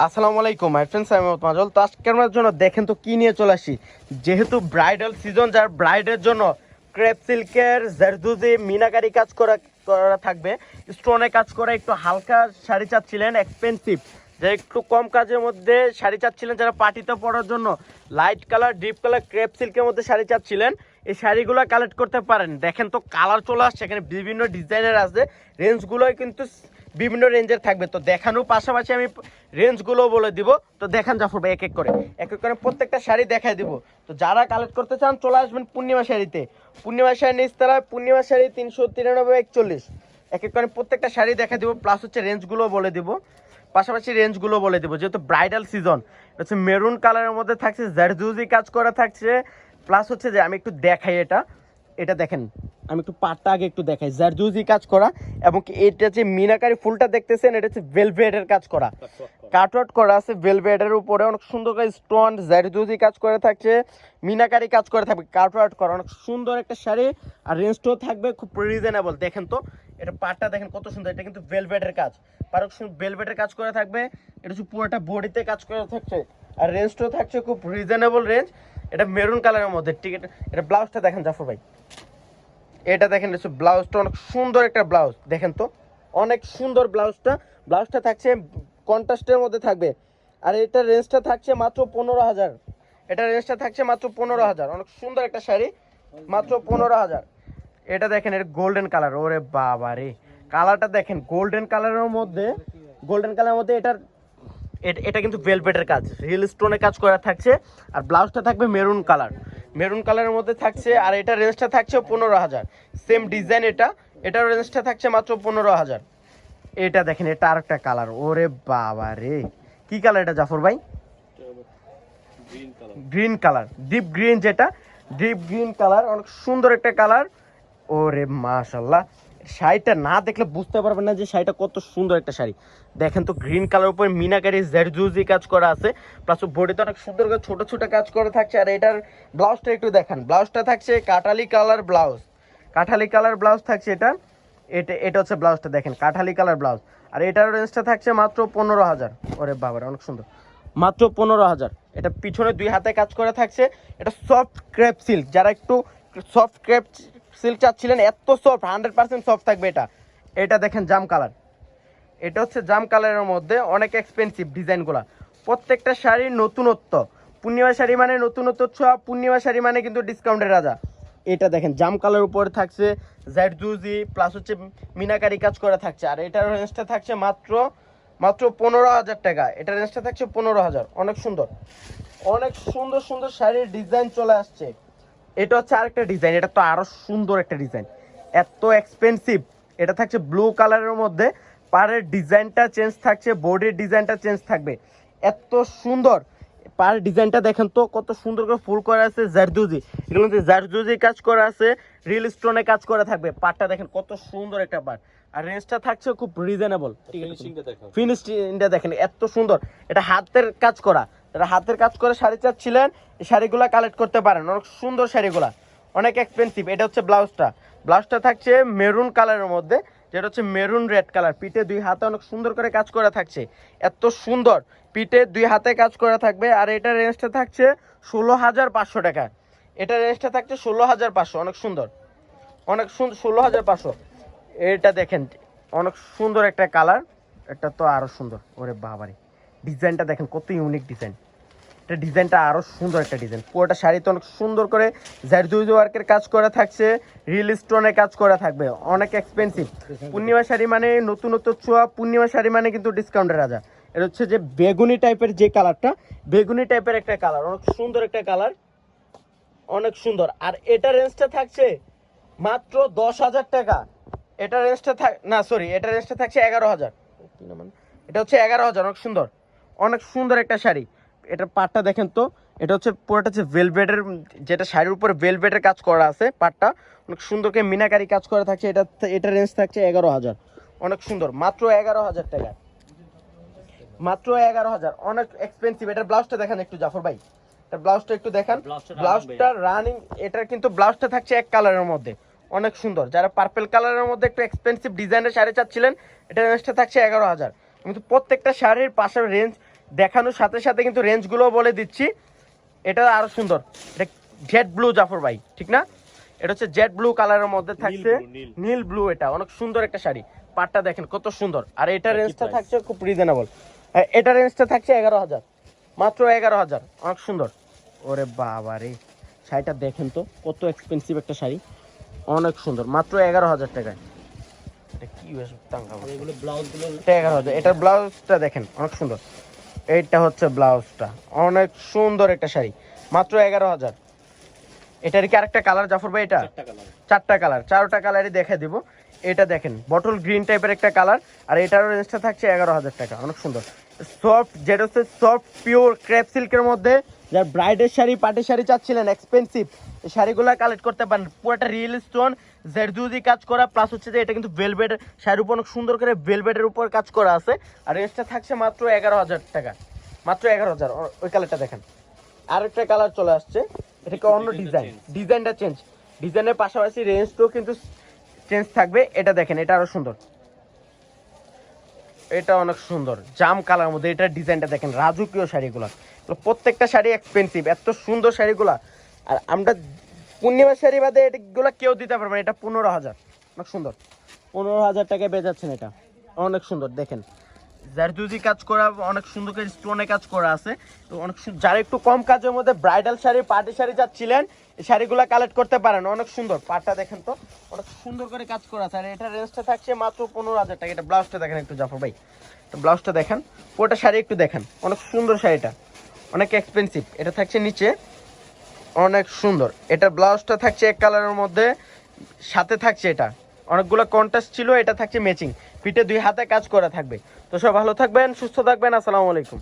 আসসালামু আলাইকুম my friends, আমি মাজল। তো আজকের জন্য দেখেন তো কি নিয়ে চলে আসি। যেহেতু ব্রাইডাল সিজন, যার ব্রাইডের জন্য ক্রেপ সিল্কের জারদুজি মিনাকারি কাজ করা করা থাকবে, স্টোনে কাজ করা একটু হালকা শাড়ি চাচ্ছিলেন, এক্সপেন্সিভ, যে একটু কম কাজের মধ্যে শাড়ি চাচ্ছিলেন, যারা পার্টিতে পরার জন্য light colour deep colour crepe সিল্কের মধ্যে শাড়ি চাচ্ছিলেন, এই শাড়িগুলো কালেক্ট করতে পারেন। দেখেন তো কালার চলে আসছে, এখানে বিভিন্ন ডিজাইনের আছে, রেঞ্জগুলোই কিন্তু বিভিন্ন রেঞ্জের থাকবে। তো দেখানোর পাশাপাশি আমি রেঞ্জগুলো বলে দিব। তো দেখান জাফর ভাই, এক এক করে প্রত্যেকটা শাড়ি দেখাই দিব। তো যারা কালেক্ট করতে চান চলে আসবেন পূর্ণিমা শাড়িতে। পূর্ণিমা শাড়ি নিচতলায়, পূর্ণিমা শাড়ি 393-41। এক এক করে প্রত্যেকটা শাড়ি দেখা দিব, প্লাস হচ্ছে রেঞ্জগুলো বলে দিব, পাশাপাশি রেঞ্জগুলো বলে দিব। যেহেতু ব্রাইডাল সিজন, হচ্ছে মেরুন কালারের মধ্যে থাকছে, জারদুজি কাজ করা থাকছে, প্লাস হচ্ছে যে আমি একটু দেখাই এটা এটা দেখেন, আমি একটু পাটটা আগে একটু দেখাই, জারদুজি কাজ করা, এবং এটা যে মিনাকারি ফুলটা দেখতেছেন, এটা হচ্ছে ভেলভেটের কাজ করা, কাটওয়ার্ট করা আছে ভেলভেটের উপরে, অনেক সুন্দর করে স্টোন জারদুজি কাজ করে থাকছে, মিনাকারি কাজ করে থাকবে, কাটওয়ার্ট করা, অনেক সুন্দর একটা শাড়ি। আর রেঞ্জটাও থাকবে খুব রিজনেবল। দেখেন তো এটা পাটটা দেখেন কত সুন্দর, এটা কিন্তু ভেলভেটের কাজ, ভেলভেটের কাজ করে থাকবে, এটা হচ্ছে পুরোটা বডিতে কাজ করে থাকছে, আর রেঞ্জটাও থাকছে খুব রিজনেবল রেঞ্জ। এটা মেরুন কালারের মধ্যে, ঠিক আছে। এটা ব্লাউজটা দেখেন জাফর ভাই, এটা দেখেন ব্লাউজটা অনেক সুন্দর একটা ব্লাউজ, দেখেন তো অনেক সুন্দর ব্লাউজটা। ব্লাউজটা থাকছে কন্ট্রাস্টের মধ্যে থাকবে, আর এটার রেঞ্জটা থাকছে মাত্র 15,000। এটার রেঞ্জটা থাকছে মাত্র 15,000, অনেক সুন্দর একটা শাড়ি, মাত্র 15,000। এটা দেখেন, এটা গোল্ডেন কালার, ওরে বাবা রে, কালারটা দেখেন গোল্ডেন কালারের মধ্যে, গোল্ডেন কালারের মধ্যে। এটা কিন্তু ভেলভেটের কাজ, রিয়েল স্টোনে কাজ করা থাকছে, আর ব্লাউজটা থাকবে মেরুন কালার, মেরুন কালারের মধ্যে থাকছে, আর এটার রেঞ্জটা থাকছে 15,000। সেম ডিজাইন এটার রেঞ্জটা থাকছে মাত্র 15,000। এটা দেখেন, এটা আর একটা কালার, ওরে বাবা রে, কি কালার এটা জাফর ভাই? গ্রিন কালার, ডিপ গ্রিন, যেটা ডিপ গ্রিন কালার, অনেক সুন্দর একটা কালার। ওরে মাশাল্লাহ, শাড়িটা না দেখলে বুঝতে পারবেন না যে শাড়িটা কত সুন্দর একটা শাড়ি। দেখেন তো গ্রিন কালার উপরে মিনাকারি জারদুজি কাজ করা আছে, প্লাস বডিতে অনেক সুন্দর করে ছোট ছোট কাজ করে থাকছে। আর এটার ব্লাউজটা একটু দেখান, ব্লাউজটা থাকছে Kathali colour blouse, Kathali colour blouse থাকছে এটা। এটা হচ্ছে ব্লাউজটা দেখেন, কাঠালি কালার ব্লাউজ, আর এটার রেঞ্জটা থাকছে মাত্র 15,000। ওরে বাবার অনেক সুন্দর, মাত্র 15,000। এটা পিছনে 2 হাতে কাজ করে থাকছে। এটা সফট ক্রেপ সিল্ক, যারা একটু সফট ক্রেপ সিল্ক চাচ্ছিলেন, এত সফট, 100% সফট থাকবে এটা। এটা দেখেন জাম কালার, এটা হচ্ছে জাম কালারের মধ্যে, অনেক এক্সপেন্সিভ ডিজাইনগুলা, প্রত্যেকটা শাড়ির নতুনত্ব। পূর্ণিমা শাড়ি মানে নতুনত্ব ছোঁয়া, পূর্ণিমা শাড়ি মানে কিন্তু ডিসকাউন্টের রাজা। এটা দেখেন জাম কালার উপরে থাকছে জারদুজি, প্লাস হচ্ছে মিনাকারি কাজ করা থাকছে, আর এটার রেঞ্জটা থাকছে মাত্র 15,000 টাকা। এটার রেঞ্জটা থাকছে 15,000। অনেক সুন্দর, অনেক সুন্দর সুন্দর শাড়ির ডিজাইন চলে আসছে। এটা হচ্ছে আরেকটা ডিজাইন, এটা তো আরো সুন্দর একটা ডিজাইন, এত এক্সপেন্সিভ। এটা থাকছে ব্লু কালারের মধ্যে, পাড়ের ডিজাইনটা চেঞ্জ থাকছে, বোর্ডের ডিজাইনটা চেঞ্জ থাকবে, এত সুন্দর। পার ডিজাইনটা দেখেন তো কত সুন্দর করে ফুল করা আছে জারদুজি, এগুলো জারদুজি কাজ করা আছে, রিয়েল স্টোনে কাজ করা থাকবে। পাটটা দেখেন কত সুন্দর একটা পাট, আর রেঞ্জটা থাকছে খুব রিজনেবল। ফিনিশিংটা দেখেন এত সুন্দর, এটা হাতের কাজ করা, যারা হাতের কাজ করে শাড়ি চাচ্ছিলেন, এই শাড়িগুলো কালেক্ট করতে পারেন, অনেক সুন্দর শাড়িগুলা, অনেক এক্সপেন্সিভ। এটা হচ্ছে ব্লাউজটা থাকছে মেরুন কালারের মধ্যে, যেটা হচ্ছে মেরুন রেড কালার, পিঠে 2 হাতে অনেক সুন্দর করে কাজ করা থাকছে, এত সুন্দর, পিঠে 2 হাতে কাজ করা থাকবে। আর এটার রেঞ্জটা থাকছে 16,500 টাকা। এটার রেঞ্জটা থাকছে 16,500, অনেক সুন্দর, অনেক সুন্দর, 16,500। এটা দেখেন অনেক সুন্দর একটা কালার, এটা তো আরো সুন্দর, ওরে বাবারে, ডিজাইনটা দেখেন কত ইউনিক ডিজাইন, এটা ডিজাইনটা আরো সুন্দর একটা ডিজাইন। পুরোটা শাড়িতে অনেক সুন্দর করে জারদুজি ওয়ার্কের কাজ করা থাকছে, রিয়েল স্টোনের কাজ করা থাকবে, অনেক এক্সপেন্সিভ। পূর্ণিমা শাড়ি মানে নতুনত্ব ছোঁয়া, পূর্ণিমা শাড়ি মানে কিন্তু ডিসকাউন্টের রাজা। এটা হচ্ছে যে বেগুনি টাইপের যে কালারটা, বেগুনি টাইপের একটা কালার, অনেক সুন্দর একটা কালার, অনেক সুন্দর। আর এটা রেঞ্জটা থাকছে মাত্র 10,000 টাকা। এটা রেঞ্জটা না সরি, এটা রেঞ্জটা থাকছে 11,000। এটা হচ্ছে 11,000, অনেক সুন্দর, অনেক সুন্দর একটা শাড়ি। এটার পাটটা দেখেন তো, এটা হচ্ছে পুরোটা হচ্ছে ভেলভেটের, যেটা শাড়ির উপরে ভেলভেটের কাজ করা আছে, পাটটা অনেক সুন্দর করে মিনাকারি কাজ করা থাকছে। এটা রেঞ্জ থাকছে 11,000, অনেক সুন্দর, মাত্র 11,000 টাকা, মাত্র 11,000, অনেক এক্সপেন্সিভ। এটার ব্লাউজটা দেখেন একটু জাফর ভাই, এটার ব্লাউজটা একটু দেখান, ব্লাউজটা রানিং। এটার কিন্তু ব্লাউজটা থাকছে এক কালারের মধ্যে, অনেক সুন্দর। যারা পার্পল কালারের মধ্যে একটু এক্সপেন্সিভ ডিজাইনের শাড়ি চাচ্ছিলেন, এটার রেঞ্জটা থাকছে 11,000। কিন্তু প্রত্যেকটা শাড়ির পাশের রেঞ্জ দেখানোর সাথে সাথে কিন্তু রেঞ্জগুলো বলে দিচ্ছি। এটা আরো সুন্দর, এটা জেড ব্লু জাফর ভাই, ঠিক না? এটা হচ্ছে জেড ব্লু কালারের মধ্যে থাকছে, নীল ব্লু। এটা অনেক সুন্দর একটা শাড়ি, পাটটা দেখেন কত সুন্দর। আর এটা রেঞ্জটা থাকছে খুব রিজনেবল, এটা রেঞ্জটা থাকছে 11,000, মাত্র 11,000, অনেক সুন্দর। ওরে বাবা রে, শাড়িটা দেখেন তো কত এক্সপেন্সিভ একটা শাড়ি, অনেক সুন্দর, মাত্র 11,000 টাকায়। এটা কি এগুলো ব্লাউজগুলো 11,000। এটার ব্লাউজটা দেখেন অনেক সুন্দর, এইটা হচ্ছে ব্লাউজটা, অনেক সুন্দর একটা শাড়ি, মাত্র 11,000। এটার কি আরেকটা কালার জাফর ভাই? এটা 4টা কালার, 4টা কালারই দেখে দিব। এটা দেখেন বটল গ্রিন টাইপের একটা কালার, আর এটারও রেঞ্জটা থাকছে 11,000 টাকা, অনেক সুন্দর। সফট, যেটা হচ্ছে সফট পিওর ক্রেপ সিল্কের মধ্যে, যার ব্রাইডের শাড়ি পাটি শাড়ি চাচ্ছিলেন এক্সপেন্সিভ, এই শাড়িগুলো কালেক্ট করতে পারেন। পুরোটা রিয়েল স্টোন জেরদুজি কাজ করা, প্লাস হচ্ছে যে এটা কিন্তু ভেলভেট শাড়ির উপর অনেক সুন্দর করে ভেলভেটের উপর কাজ করা আছে। আর রেঞ্জটা থাকছে মাত্র 11,000 টাকা, মাত্র 11,000। ওই কালারটা দেখেন, আরেকটা কালার চলে আসছে, এটাকে অন্য ডিজাইন, ডিজাইনটা চেঞ্জ, ডিজাইনের পাশাপাশি রেঞ্জটাও কিন্তু চেঞ্জ থাকবে। এটা দেখেন, এটা আরো সুন্দর, এটা অনেক সুন্দর জাম কালার মধ্যে। এটার ডিজাইনটা দেখেন, রাজকীয় শাড়িগুলো, প্রত্যেকটা শাড়ি এক্সপেন্সিভ, এত সুন্দর শাড়িগুলা। আর আমরা পূর্ণিমা শাড়ি বাদে এগুলো কেউ দিতে পারবে না। এটা 15,000, অনেক সুন্দর, 15,000 টাকায় বেচাচ্ছেন। এটা অনেক সুন্দর, দেখেন জারদুজি কাজ করা, অনেক সুন্দর করে স্টোনে কাজ করা আছে। তো অনেক যারা একটু কম কাজের মধ্যে ব্রাইডাল শাড়ি পার্টি শাড়ি চাচ্ছিলেন, এই শাড়িগুলো কালেক্ট করতে পারেন, অনেক সুন্দর। পাটটা দেখেন তো অনেক সুন্দর করে কাজ করা আছে। আর এটা রেঞ্জটা থাকছে মাত্র 15,000 টাকা। এটা ব্লাউজটা দেখেন একটু জাফর ভাই, ব্লাউজটা দেখেন, পুরোটা শাড়ি একটু দেখেন, অনেক সুন্দর শাড়িটা, অনেক এক্সপেন্সিভ। এটা থাকছে নিচে, অনেক সুন্দর। এটা ব্লাউজটা থাকছে এক কালারের মধ্যে, সাথে থাকছে এটা অনেকগুলো কন্ট্রাস্ট ছিল, এটা থাকছে ম্যাচিং, পিঠে 2 হাতে কাজ করা থাকবে। তো সব ভালো থাকবেন, সুস্থ থাকবেন, আসসালামু আলাইকুম।